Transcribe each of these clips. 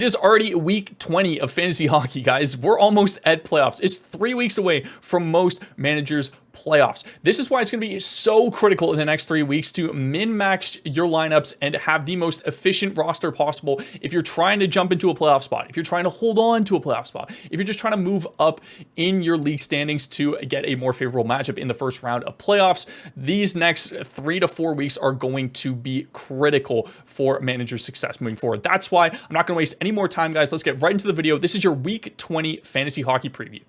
It is already week 20 of fantasy hockey, guys. We're almost at playoffs. It's 3 weeks away from most managers' playoffs. This is why it's going to be so critical in the next 3 weeks to min-max your lineups and have the most efficient roster possible if you're trying to jump into a playoff spot, if you're trying to hold on to a playoff spot, if you're just trying to move up in your league standings to get a more favorable matchup in the first round of playoffs. These next 3 to 4 weeks are going to be critical for manager success moving forward. That's why I'm not going to waste any more time, guys. Let's get right into the video. This is your week 20 fantasy hockey preview.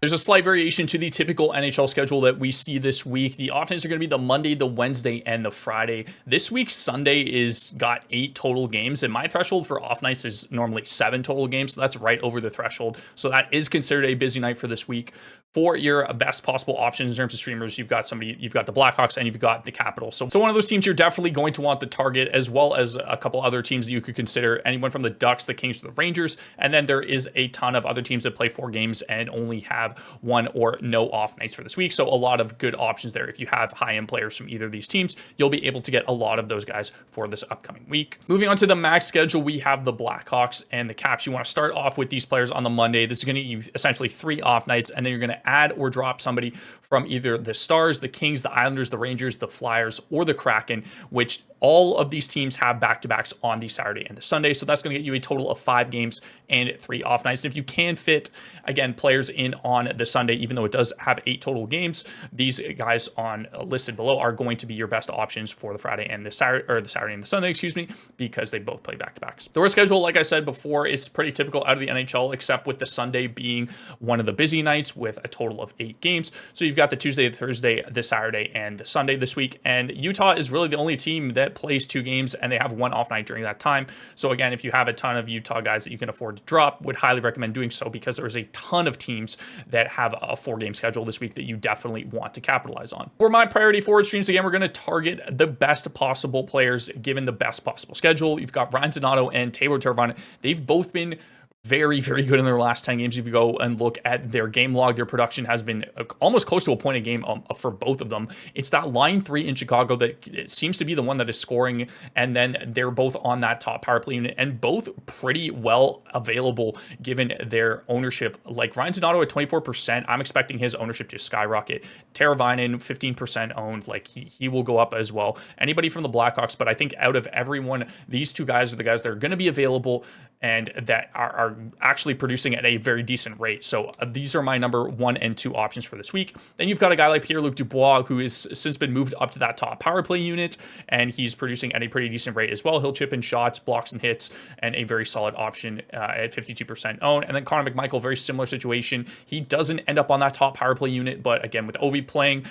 There's a slight variation to the typical NHL schedule that we see this week. The off nights are going to be the Monday, the Wednesday, and the Friday. This week's Sunday is got 8 total games, and my threshold for off nights is normally 7 total games, so that's right over the threshold. So that is considered a busy night for this week. For your best possible options in terms of streamers, you've got the Blackhawks and you've got the Capitals. So one of those teams you're definitely going to want to target, as well as a couple other teams that you could consider. Anyone from the Ducks, the Kings, or the Rangers. And then there is a ton of other teams that play 4 games and only have 1 or no off nights for this week. So a lot of good options there. If you have high-end players from either of these teams, you'll be able to get a lot of those guys for this upcoming week. Moving on to the max schedule, we have the Blackhawks and the Caps. You want to start off with these players on the Monday. This is going to give you essentially 3 off nights, and then you're going to add or drop somebody from either the Stars, the Kings, the Islanders, the Rangers, the Flyers, or the Kraken, which all of these teams have back-to-backs on the Saturday and the Sunday. So that's going to get you a total of 5 games and 3 off nights. And if you can fit, again, players in on the Sunday, even though it does have 8 total games, these guys on listed below are going to be your best options for the Friday and the Saturday, or the Saturday and the Sunday, excuse me, because they both play back-to-backs. The rest schedule, like I said before, is pretty typical out of the NHL, except with the Sunday being one of the busy nights with a total of 8 games. So you've got the Tuesday, the Thursday, the Saturday, and the Sunday this week. And Utah is really the only team that plays 2 games, and they have 1 off night during that time. So again, if you have a ton of Utah guys that you can afford to drop, would highly recommend doing so, because there's a ton of teams that have a 4-game schedule this week that you definitely want to capitalize on. For my priority forward streams, again, we're going to target the best possible players given the best possible schedule. You've got Ryan Donato and Teuvo Teravainen. They've both been very, very good in their last 10 games. If you go and look at their game log, their production has been almost close to a point a game for both of them. It's that line 3 in Chicago that it seems to be the one that is scoring, and then they're both on that top power play unit, and both pretty well available given their ownership. Like Ryan Donato at 24%, I'm expecting his ownership to skyrocket. Teravainen, 15% owned, like he will go up as well. Anybody from the Blackhawks, but I think out of everyone, these 2 guys are the guys that are going to be available and that are actually producing at a very decent rate. So these are my number 1 and 2 options for this week. Then you've got a guy like Pierre-Luc Dubois, who has since been moved up to that top power play unit, and he's producing at a pretty decent rate as well. He'll chip in shots, blocks, and hits, and a very solid option at 52% owned. And then Connor McMichael, very similar situation. He doesn't end up on that top power play unit, but again, with Ovi playing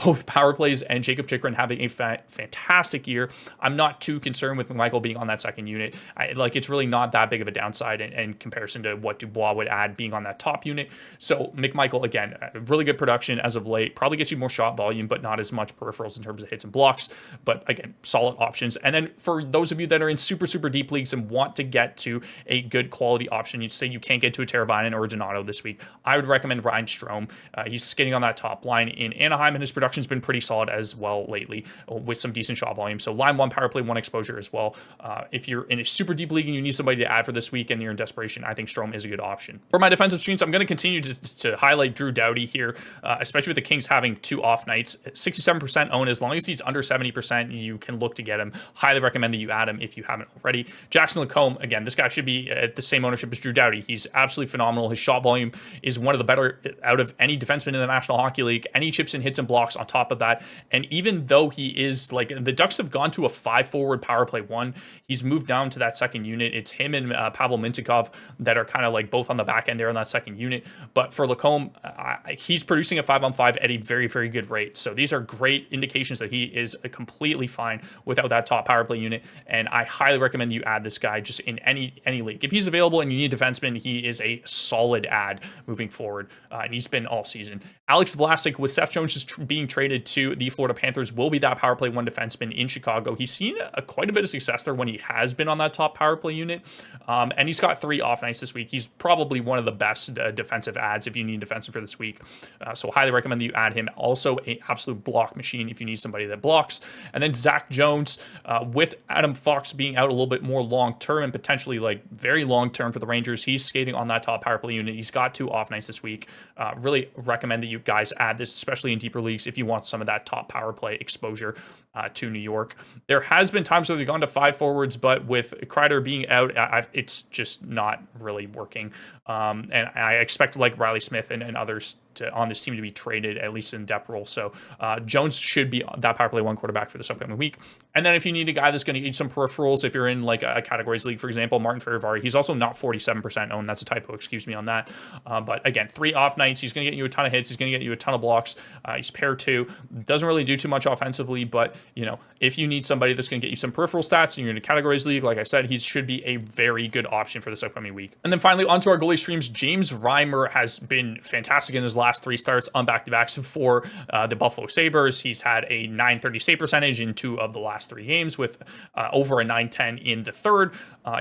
both power plays and Jacob Chikrin having a fantastic year, I'm not too concerned with McMichael being on that second unit. It's really not that big of a downside in comparison to what Dubois would add being on that top unit. So McMichael, again, really good production as of late, probably gets you more shot volume, but not as much peripherals in terms of hits and blocks. But again, solid options. And then for those of you that are in super, super deep leagues and want to get to a good quality option, you say you can't get to a Teravainen or a Donato this week, I would recommend Ryan Strome. He's skating on that top line in Anaheim, and his production's been pretty solid as well lately with some decent shot volume. So line 1, power play 1 exposure as well. If you're in a super deep league and you need somebody to add for this week and you're in desperation, I think Strome is a good option. For my defensive streams, I'm going to continue to highlight Drew Doughty here, especially with the Kings having 2 off nights. 67% owned. As long as he's under 70%, you can look to get him. Highly recommend that you add him if you haven't already. Jackson Lacombe, again, this guy should be at the same ownership as Drew Doughty. He's absolutely phenomenal. His shot volume is one of the better out of any defenseman in the National Hockey League. Any chips and hits and blocks on top of that. And even though he is, like, the Ducks have gone to a 5-forward power play 1, he's moved down to that second unit. It's him and Pavel Mintyukov that are kind of like both on the back end there on that second unit. But for Lacombe, he's producing a 5-on-5 at a very, very good rate. So these are great indications that he is completely fine without that top power play unit. And I highly recommend you add this guy just in any league. If he's available and you need a defenseman, he is a solid add moving forward. And he's been all season. Alex Vlasic, with Seth Jones just being traded to the Florida Panthers, will be that power play 1 defenseman in Chicago. He's seen quite a bit of success there when he has been on that top power play unit. And he's got 3 3 off nights this week. He's probably one of the best defensive ads if you need defenseman for this week. So highly recommend that you add him. Also, an absolute block machine if you need somebody that blocks. And then Zach Jones, with Adam Fox being out a little bit more long-term and potentially like very long-term for the Rangers, he's skating on that top power play unit. He's got 2 off nights this week. Really recommend that you guys add this, especially in deeper leagues, if you want some of that top power play exposure to New York. There has been times where they've gone to 5 forwards, but with Kreider being out, it's just not really working. And I expect like Riley Smith and others on this team to be traded, at least in depth role. So Jones should be that power play 1 quarterback for this upcoming week. And then if you need a guy that's going to get you some peripherals, if you're in like a categories league, for example, Martin Ferravari, he's also not 47% owned. That's a typo, excuse me on that. But again, 3 off nights. He's going to get you a ton of hits. He's going to get you a ton of blocks. He's pair 2. Doesn't really do too much offensively, but you know, if you need somebody that's going to get you some peripheral stats and you're in a categories league, like I said, he should be a very good option for this upcoming week. And then finally, onto our goalie streams. James Reimer has been fantastic in his last 3 starts on back-to-backs for the Buffalo Sabres. He's had a .930 save percentage in 2 of the last 3 games with over a .910 in the 3rd.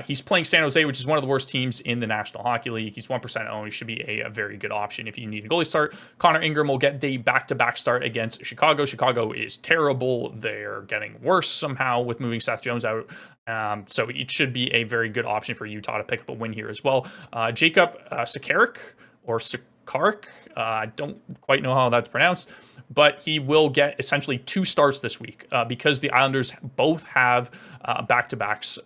He's playing San Jose, which is one of the worst teams in the National Hockey League. He's 1% owned. He should be a very good option if you need a goalie start. Connor Ingram will get the back-to-back start against Chicago. Chicago is terrible. They're getting worse somehow with moving Seth Jones out. So it should be a very good option for Utah to pick up a win here as well. Jacob Sakarik, or Sakarik, I don't quite know how that's pronounced, but he will get essentially 2 starts this week because the Islanders both have back-to-backs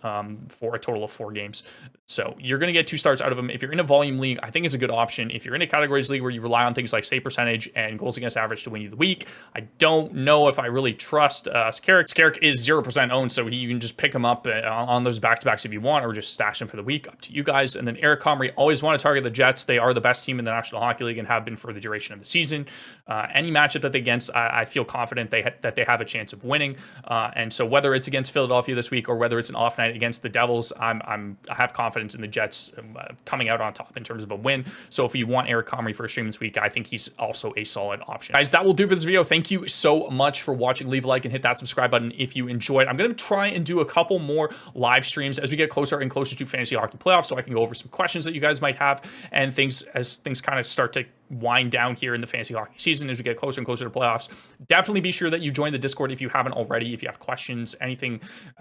for a total of 4 games. So you're going to get 2 starts out of him. If you're in a volume league, I think it's a good option. If you're in a categories league where you rely on things like save percentage and goals against average to win you the week, I don't know if I really trust Sakarik. Sakarik is 0% owned, so you can just pick him up on those back-to-backs if you want, or just stash him for the week. Up to you guys. And then Eric Comrie, always want to target the Jets. They are the best team in the National Hockey League and have been for the duration of the season. Any matchup that they against, I feel confident that they have a chance of winning. And so whether it's against Philadelphia this week or whether it's an off night against the Devils, I have confidence in the Jets coming out on top in terms of a win. So if you want Eric Comrie for a stream this week, I think he's also a solid option. Guys, that will do for this video. Thank you so much for watching. Leave a like and hit that subscribe button if you enjoyed. I'm going to try and do a couple more live streams as we get closer and closer to fantasy hockey playoffs, so I can go over some questions that you guys might have and things as things kind of start to wind down here in the fantasy hockey season as we get closer and closer to playoffs. Definitely be sure that you join the Discord if you haven't already. If you have questions, anything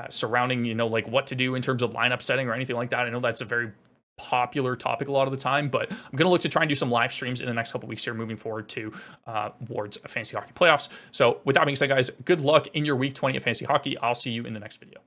surrounding, you know, like what to do in terms of lineup setting or anything like that. I know that's a very popular topic a lot of the time, but I'm going to look to try and do some live streams in the next couple weeks here moving forward to towards fantasy hockey playoffs. So with that being said, guys, good luck in your week 20 of fantasy hockey. I'll see you in the next video.